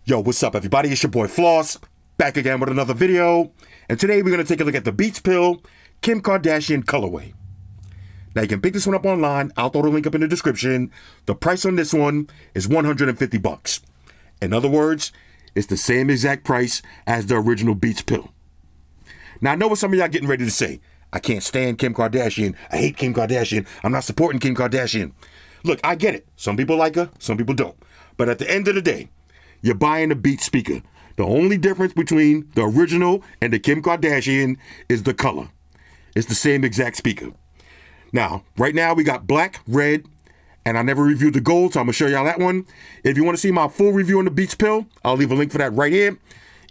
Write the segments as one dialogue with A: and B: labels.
A: Yo, what's up, everybody? It's your boy Floss, back again with another video. And today we're going to take a look at the Beats Pill Kim Kardashian colorway. Now, you can pick this one up online. I'll throw the link up in the description. The price on this one is $150. In other words, it's the same exact price as the original Beats Pill. Now, I know what some of y'all getting ready to say. I can't stand Kim Kardashian. I hate Kim Kardashian. I'm not supporting Kim Kardashian. Look, I get it. Some people like her, some people don't. But at the end of the day, you're buying a Beats speaker. The only difference between the original and the Kim Kardashian is the color. It's the same exact speaker. Now, right now we got black, red, and I never reviewed the gold, so I'm going to show y'all that one. If you want to see my full review on the Beats Pill, I'll leave a link for that right here.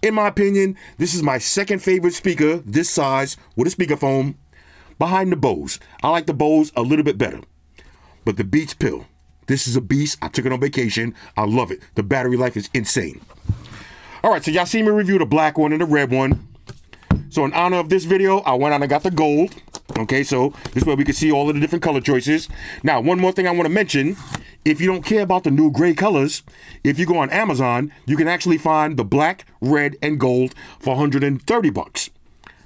A: In my opinion, this is my second favorite speaker this size with a speakerphone behind the Bose. I like the Bose a little bit better. But the Beats Pill, this is a beast. I took it on vacation. I love it. The battery life is insane. All right, so y'all see me review the black one and the red one. So in honor of this video, I went out and got the gold. Okay, so this way we can see all of the different color choices. Now, one more thing I want to mention. If you don't care about the new gray colors, if you go on Amazon, you can actually find the black, red, and gold for $130. So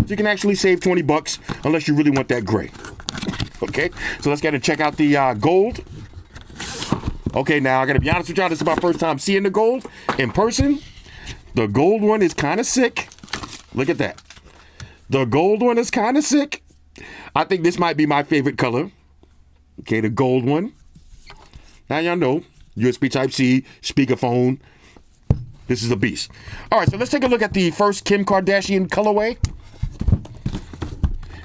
A: you can actually save $20 unless you really want that gray. Okay, so let's get and check out the gold. Okay, now I gotta be honest with y'all, this is my first time seeing the gold in person. The gold one is kind of sick. Look at that. The gold one is kind of sick. I think this might be my favorite color. Okay, the gold one. Now y'all know, USB Type-C, speakerphone. This is a beast. All right, so let's take a look at the first Kim Kardashian colorway.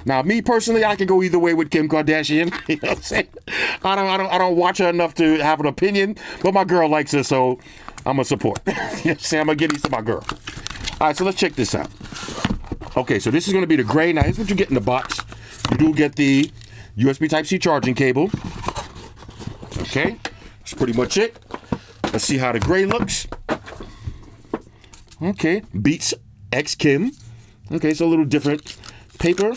A: Now, me personally, I can go either way with Kim Kardashian. You know what I'm saying? I don't watch her enough to have an opinion, but my girl likes her, so I'm gonna support. You know what I'm saying? I'm gonna give these to my girl. All right, so let's check this out. Okay, so this is gonna be the gray. Now, here's what you get in the box. You do get the USB Type-C charging cable. Okay, that's pretty much it. Let's see how the gray looks. Okay, Beats X Kim. Okay, so a little different paper.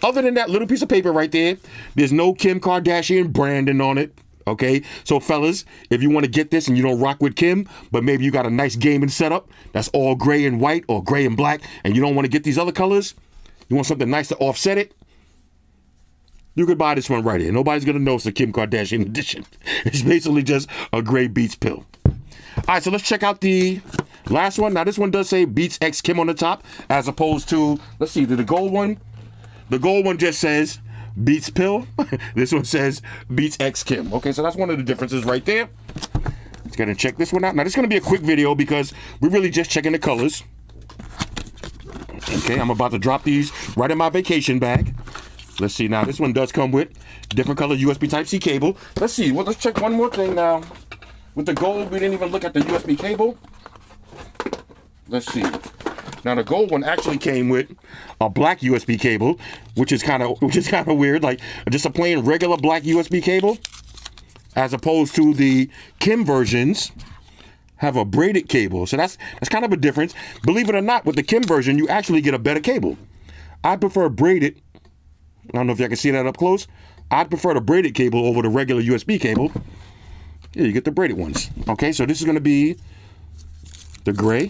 A: Other than that little piece of paper right there, there's no Kim Kardashian branding on it. Okay, so fellas, if you want to get this and you don't rock with Kim, but maybe you got a nice gaming setup that's all gray and white or gray and black, and you don't want to get these other colors, you want something nice to offset it, you could buy this one right here. Nobody's gonna know it's a Kim Kardashian edition. It's basically just a gray Beats Pill. All right, so let's check out the last one. Now, this one does say Beats X Kim on the top, as opposed to, let's see, the gold one. The gold one just says Beats Pill. This one says Beats X Kim. Okay, so that's one of the differences right there. Let's go and check this one out. Now, this is going to be a quick video because we're really just checking the colors. Okay, I'm about to drop these right in my vacation bag. Let's see. Now, this one does come with different color USB Type-C cable. Let's see. Well, let's check one more thing now. With the gold, we didn't even look at the USB cable. Let's see. Now, the gold one actually came with a black USB cable, which is kind of weird, like just a plain regular black USB cable, as opposed to the Kim versions have a braided cable. So that's kind of a difference. Believe it or not, with the Kim version, you actually get a better cable. I prefer braided. I don't know if y'all can see that up close. I'd prefer the braided cable over the regular USB cable. Yeah, you get the braided ones. Okay, so this is going to be the gray.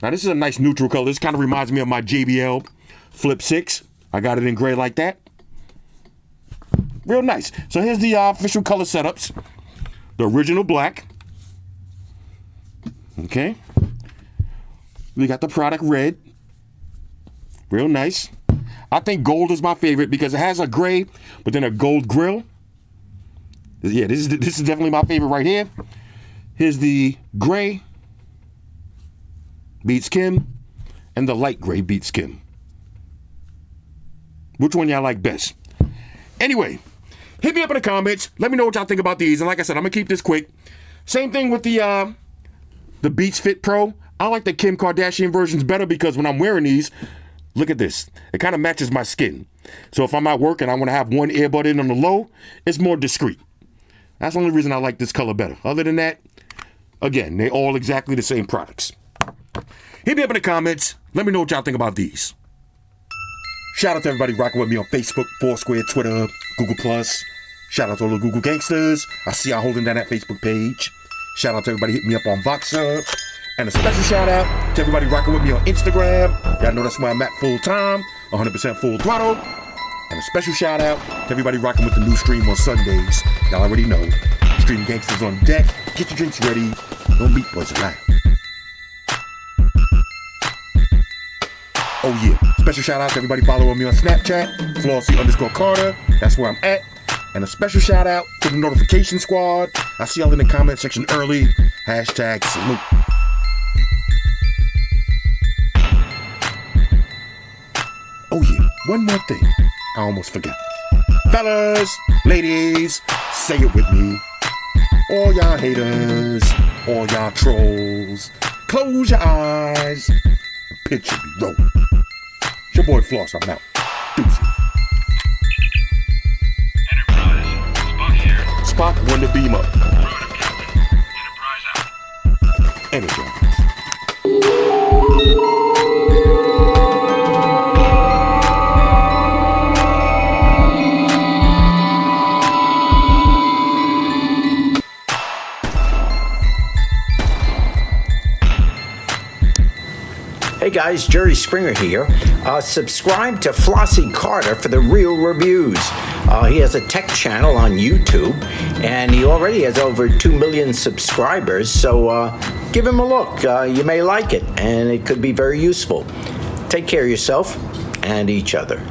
A: Now, this is a nice neutral color. This kind of reminds me of my JBL Flip 6. I got it in gray like that. Real nice. So here's the official color setups. The original black. Okay. We got the product red. Real nice. I think gold is my favorite because it has a gray, but then a gold grill. Yeah, this is definitely my favorite right here. Here's the gray Beats Kim and the light gray Beats Kim. Which one y'all like best? Anyway, hit me up in the comments. Let me know what y'all think about these. And like I said, I'm gonna keep this quick. Same thing with the Beats Fit Pro. I like the Kim Kardashian versions better because when I'm wearing these, look at this. It kind of matches my skin. So if I'm at work and I want to have one earbud in on the low, it's more discreet. That's the only reason I like this color better. Other than that, again, they're all exactly the same products. Hit me up in the comments. Let me know what y'all think about these. Shout out to everybody rocking with me on Facebook, Foursquare, Twitter, Google+. Shout out to all the Google gangsters. I see y'all holding down that Facebook page. Shout out to everybody hitting me up on Voxer. And a special shout out to everybody rocking with me on Instagram. Y'all know that's where I'm at full time, 100% full throttle. And a special shout out to everybody rocking with the new stream on Sundays. Y'all already know. Stream Gangsters on deck. Get your drinks ready. Don't beat boys alive. Oh yeah. Special shout out to everybody following me on Snapchat. Flossy_Carter. That's where I'm at. And a special shout out to the notification squad. I see y'all in the comment section early. Hashtag salute. Oh yeah, one more thing. I almost forgot. Fellas, ladies, say it with me. All y'all haters, all y'all trolls, close your eyes and picture me rolling. It's your boy Floss, I'm out. Deuces.
B: Enterprise, Spock here.
A: Spock, when to beam up.
B: Affirmative, Captain. Enterprise out.
A: Energize.
C: Hey guys, Jerry Springer here. Subscribe to Flossy Carter for the real reviews. He has a tech channel on YouTube, and he already has over 2 million subscribers, so give him a look. You may like it, and it could be very useful. Take care of yourself and each other.